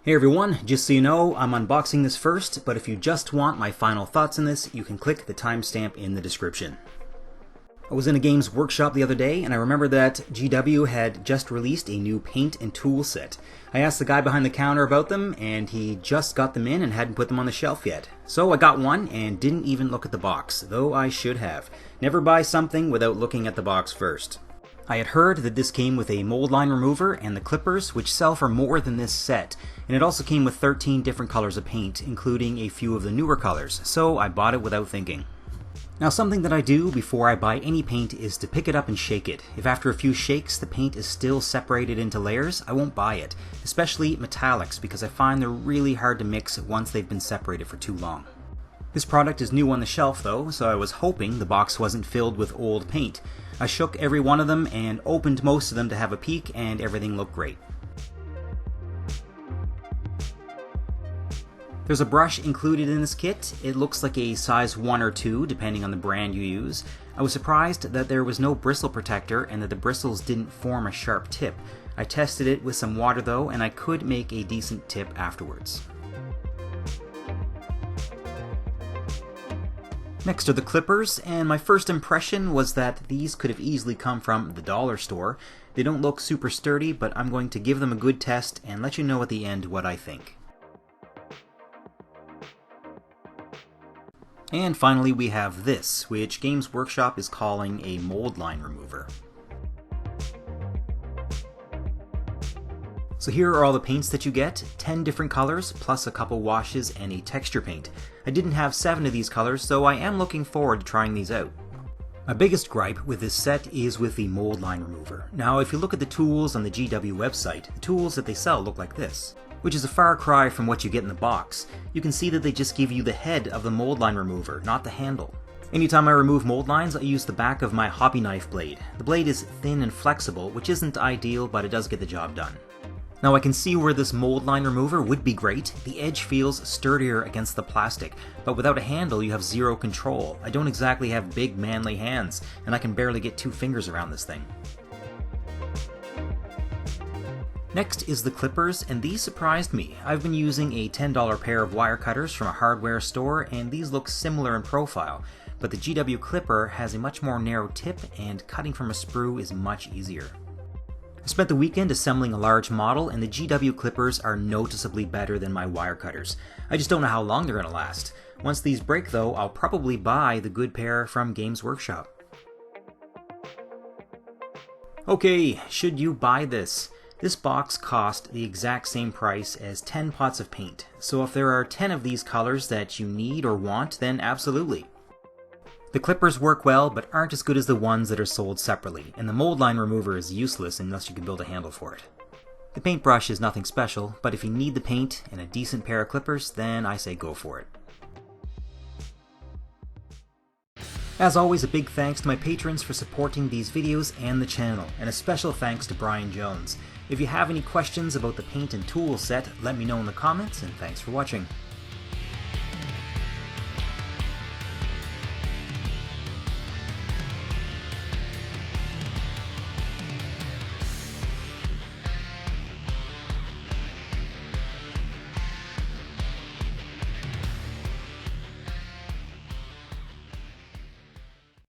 Hey everyone, just so you know, I'm unboxing this first, but if you just want my final thoughts on this, you can click the timestamp in the description. I was in a Games Workshop the other day, and I remember that GW had just released a new paint and tool set. I asked the guy behind the counter about them, and he just got them in and hadn't put them on the shelf yet. So I got one and didn't even look at the box, though I should have. Never buy something without looking at the box first. I had heard that this came with a mold line remover and the clippers, which sell for more than this set, and it also came with 13 different colors of paint, including a few of the newer colors, so I bought it without thinking. Now, something that I do before I buy any paint is to pick it up and shake it. If after a few shakes the paint is still separated into layers, I won't buy it, especially metallics, because I find they're really hard to mix once they've been separated for too long. This product is new on the shelf though, so I was hoping the box wasn't filled with old paint. I shook every one of them and opened most of them to have a peek, and everything looked great. There's a brush included in this kit. It looks like a size 1 or 2 depending on the brand you use. I was surprised that there was no bristle protector and that the bristles didn't form a sharp tip. I tested it with some water though, and I could make a decent tip afterwards. Next are the clippers, and my first impression was that these could have easily come from the dollar store. They don't look super sturdy, but I'm going to give them a good test and let you know at the end what I think. And finally we have this, which Games Workshop is calling a mold line remover. So here are all the paints that you get, 10 different colors, plus a couple washes and a texture paint. I didn't have 7 of these colors, so I am looking forward to trying these out. My biggest gripe with this set is with the mold line remover. Now if you look at the tools on the GW website, the tools that they sell look like this, which is a far cry from what you get in the box. You can see that they just give you the head of the mold line remover, not the handle. Anytime I remove mold lines, I use the back of my hobby knife blade. The blade is thin and flexible, which isn't ideal, but it does get the job done. Now I can see where this mold line remover would be great. The edge feels sturdier against the plastic, but without a handle you have zero control. I don't exactly have big manly hands, and I can barely get 2 fingers around this thing. Next is the clippers, and these surprised me. I've been using a $10 pair of wire cutters from a hardware store, and these look similar in profile, but the GW clipper has a much more narrow tip, and cutting from a sprue is much easier. I spent the weekend assembling a large model, and the GW clippers are noticeably better than my wire cutters. I just don't know how long they're going to last. Once these break though, I'll probably buy the good pair from Games Workshop. Okay, should you buy this? This box cost the exact same price as 10 pots of paint, so if there are 10 of these colors that you need or want, then absolutely. The clippers work well, but aren't as good as the ones that are sold separately, and the mold line remover is useless unless you can build a handle for it. The paintbrush is nothing special, but if you need the paint and a decent pair of clippers, then I say go for it. As always, a big thanks to my patrons for supporting these videos and the channel, and a special thanks to Brian Jones. If you have any questions about the paint and tool set, let me know in the comments, and thanks for watching.